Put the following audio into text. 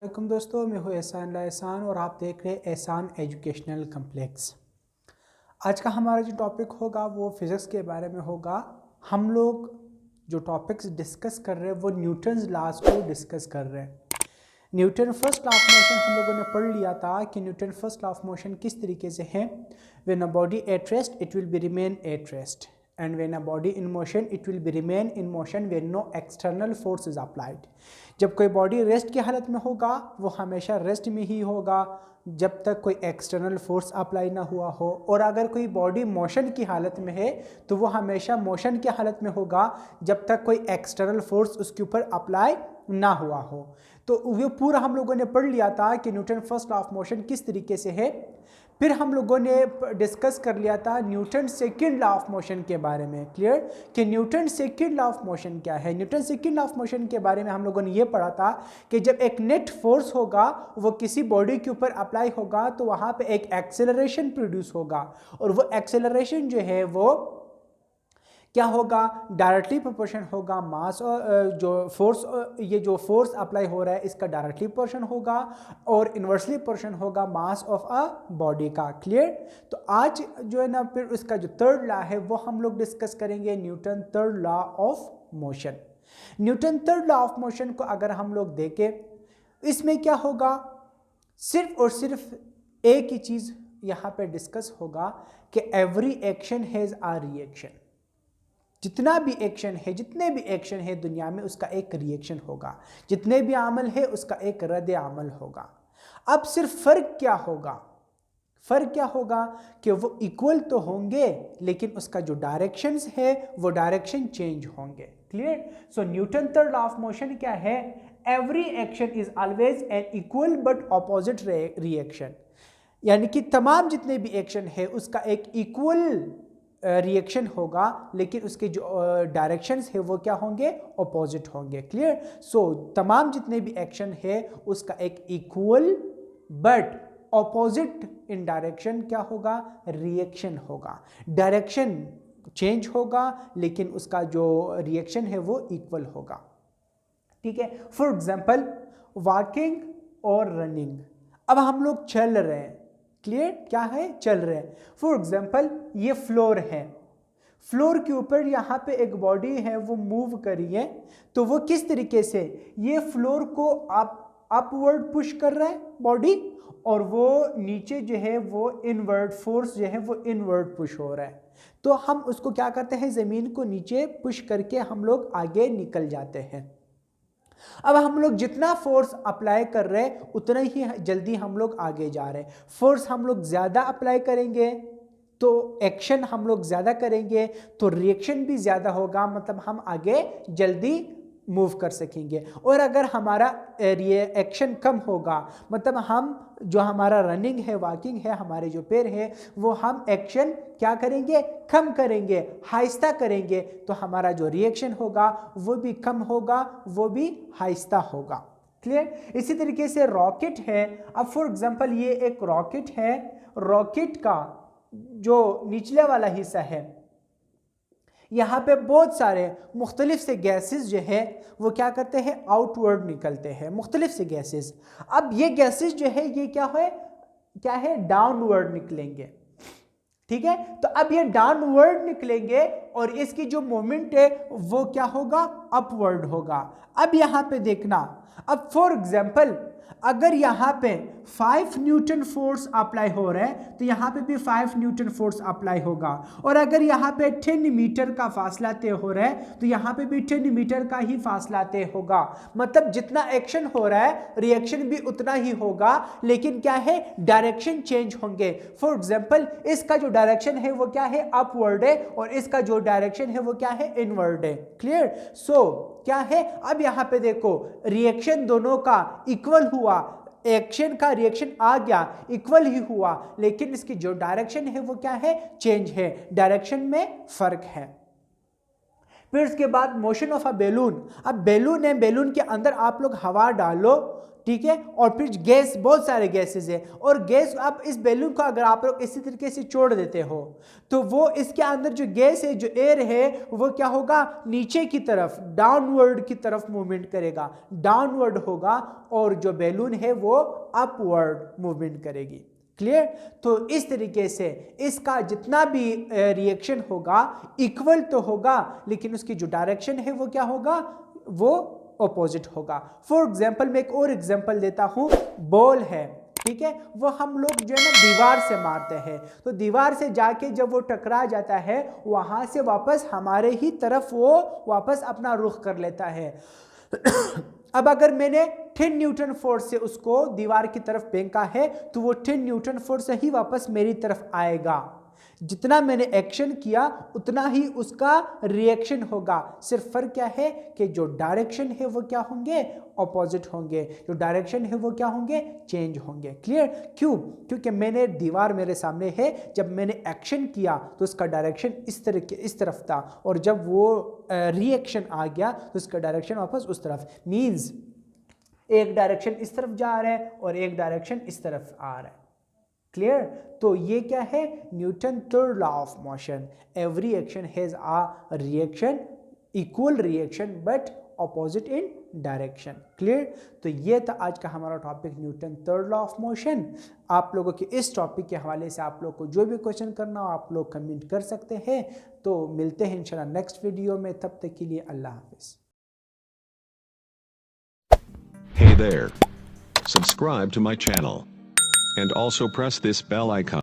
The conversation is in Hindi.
वालेकुम दोस्तों, मैं हूँ एहसान और आप देख रहे हैं एहसान एजुकेशनल कम्प्लेक्स। आज का हमारा जो टॉपिक होगा वो फिज़िक्स के बारे में होगा। हम लोग जो टॉपिक्स डिस्कस कर रहे हैं वो न्यूटन्स लॉज को डिस्कस कर रहे हैं। Newton first law of motion हम लोगों ने पढ़ लिया था कि Newton first law of motion किस तरीके से है। When a body at rest it will be remain at rest and when a body in motion it will be remain in motion when no external force is applied। जब कोई बॉडी रेस्ट की हालत में होगा वो हमेशा रेस्ट में ही होगा जब तक कोई एक्सटर्नल फोर्स अप्लाई ना हुआ हो, और अगर कोई बॉडी मोशन की हालत में है तो वो हमेशा मोशन की हालत में होगा जब तक कोई एक्सटर्नल फोर्स उसके ऊपर अप्लाई ना हुआ हो। तो वो पूरा हम लोगों ने पढ़ लिया था कि Newton first law of motion किस तरीके से है। फिर हम लोगों ने डिस्कस कर लिया था Newton second law of motion के बारे में, क्लियर, कि Newton second law of motion क्या है। Newton second law of motion के बारे में हम लोगों ने ये पढ़ा था कि जब एक नेट फोर्स होगा वो किसी बॉडी के ऊपर अप्लाई होगा तो वहाँ पे एक एक्सेलरेशन प्रोड्यूस होगा, और वो एक्सेलरेशन जो है वो क्या होगा, डायरेक्टली प्रोपोर्शन होगा मास और जो फोर्स, ये जो फोर्स अप्लाई हो रहा है इसका डायरेक्टली प्रोपोर्शन होगा और इन्वर्सली प्रोपोर्शन होगा मास ऑफ अ बॉडी का, क्लियर। तो आज जो है ना फिर उसका जो थर्ड लॉ है वो हम लोग डिस्कस करेंगे, Newton third law of motion. Newton third law of motion को अगर हम लोग देखें इसमें क्या होगा, सिर्फ और सिर्फ एक ही चीज़ यहाँ पे डिस्कस होगा कि every action has a reaction. जितना भी एक्शन है, जितने भी एक्शन है दुनिया में उसका एक रिएक्शन होगा, जितने भी अमल है उसका एक रद्द अमल होगा। अब सिर्फ फ़र्क क्या होगा, फ़र्क क्या होगा कि वो इक्वल तो होंगे लेकिन उसका जो डायरेक्शंस है वो डायरेक्शन चेंज होंगे, clear. So Newton third law of motion क्या है, every action is always an equal but opposite reaction, यानी कि तमाम जितने भी एक्शन है उसका एक इक्वल रिएक्शन होगा लेकिन उसके जो डायरेक्शंस है वो क्या होंगे, अपोजिट होंगे, क्लियर। सो तमाम जितने भी एक्शन है उसका एक equal but opposite in direction क्या होगा, रिएक्शन होगा। डायरेक्शन चेंज होगा लेकिन उसका जो रिएक्शन है वो इक्वल होगा, ठीक है। फॉर एग्जांपल वॉकिंग और रनिंग, अब हम लोग चल रहे हैं, क्लियर, क्या है, चल रहे हैं। फॉर एग्जांपल ये फ्लोर है, फ्लोर के ऊपर यहाँ पे एक बॉडी है वो मूव करिए तो वो किस तरीके से, ये फ्लोर को अपवर्ड पुश कर रहा है बॉडी, और वो नीचे जो है वो इनवर्ड फोर्स जो है वो इनवर्ड पुश हो रहा है। तो हम उसको क्या करते हैं, ज़मीन को नीचे पुश करके हम लोग आगे निकल जाते हैं। अब हम लोग जितना फोर्स अप्लाई कर रहे हैं उतना ही जल्दी हम लोग आगे जा रहे हैं। फोर्स हम लोग ज़्यादा अप्लाई करेंगे तो एक्शन हम लोग ज़्यादा करेंगे तो रिएक्शन भी ज़्यादा होगा, मतलब हम आगे जल्दी मूव कर सकेंगे। और अगर हमारा रिएक्शन कम होगा, मतलब हम जो हमारा रनिंग है, वॉकिंग है, हमारे जो पैर है वो हम एक्शन क्या करेंगे, कम करेंगे, आहिस्ता करेंगे, तो हमारा जो रिएक्शन होगा वो भी कम होगा, वो भी आहिस्ता होगा, क्लियर। इसी तरीके से रॉकेट है, अब फॉर एग्जांपल ये एक रॉकेट है, रॉकेट का जो निचले वाला हिस्सा है यहाँ पे बहुत सारे मुख्तलिफ से गैसेस जो है वो क्या करते हैं, आउटवर्ड निकलते हैं, मुख्तलिफ से गैसेस। अब ये गैसेस जो है ये क्या है, डाउनवर्ड निकलेंगे, ठीक है। तो अब ये डाउनवर्ड निकलेंगे और इसकी जो मोमेंट है वो क्या होगा, अपवर्ड होगा। अब यहाँ पे देखना, अब फॉर एग्जाम्पल अगर यहाँ पे 5 न्यूटन फोर्स अप्लाई हो रहा है तो यहाँ पे भी 5 न्यूटन फोर्स अप्लाई होगा, और अगर यहाँ पे 10 मीटर का फासला तय हो रहा है तो यहाँ पे भी 10 मीटर का ही फासला तय होगा। मतलब जितना एक्शन हो रहा है रिएक्शन भी उतना ही होगा, लेकिन क्या है, डायरेक्शन चेंज होंगे। फॉर एग्जाम्पल इसका जो डायरेक्शन है वो क्या है, अपवर्ड है, और इसका जो डायरेक्शन है वो क्या है, इनवर्ड है, क्लियर। सो क्या है, अब यहाँ पे देखो रिएक्शन दोनों का इक्वल हुआ, एक्शन का रिएक्शन आ गया, इक्वल ही हुआ, लेकिन इसकी जो डायरेक्शन है वो क्या है, चेंज है, डायरेक्शन में फर्क है। फिर उसके बाद मोशन ऑफ अ बैलून। अब बैलून है, बैलून के अंदर आप लोग हवा डालो, ठीक है, और फिर गैस, बहुत सारे गैसेस है, और गैस अब इस बैलून को अगर आप लोग इसी तरीके से छोड़ देते हो तो वो इसके अंदर जो गैस है, जो एयर है, वो क्या होगा, नीचे की तरफ, डाउनवर्ड की तरफ मूवमेंट करेगा, डाउनवर्ड होगा, और जो बैलून है वो अपवर्ड मूवमेंट करेगी। क्लियर? तो इस तरीके से इसका जितना भी रिएक्शन होगा इक्वल तो होगा, लेकिन उसकी जो डायरेक्शन है वो क्या होगा, वो ऑपोजिट होगा। फॉर एग्जाम्पल मैं एक और एग्जाम्पल देता हूं, बॉल है, ठीक है, वो हम लोग जो है ना दीवार से मारते हैं, तो दीवार से जाके जब वो टकरा जाता है वहां से वापस हमारे ही तरफ वो वापस अपना रुख कर लेता है। अब अगर मैंने 10 न्यूटन फोर्स से उसको दीवार की तरफ फेंका है तो वो 10 न्यूटन फोर्स से ही वापस मेरी तरफ आएगा। जितना मैंने एक्शन किया उतना ही उसका रिएक्शन होगा। सिर्फ फर्क क्या है कि जो डायरेक्शन है वो क्या होंगे, ऑपोजिट होंगे, जो डायरेक्शन है वो क्या होंगे, चेंज होंगे। क्लियर? क्यों? क्योंकि मैंने दीवार मेरे सामने है, जब मैंने एक्शन किया तो उसका डायरेक्शन इस तरफ था, और जब वो रिएक्शन आ गया तो उसका डायरेक्शन वापस उस तरफ। मीन्स एक डायरेक्शन इस तरफ जा रहा है और एक डायरेक्शन इस तरफ आ रहा है। क्लियर? तो ये क्या है, Newton third law of motion. Every action has a reaction, equal reaction but opposite in direction. Clear? तो ये था आज का हमारा topic, Newton third law of motion. आप लोगों के इस टॉपिक के हवाले से आप लोग को जो भी क्वेश्चन करना हो आप लोग कमेंट कर सकते हैं। तो मिलते हैं इंशाल्लाह नेक्स्ट वीडियो में, तब तक के लिए अल्लाह हाफिज। Hey there. Subscribe to my channel. And also press this bell icon.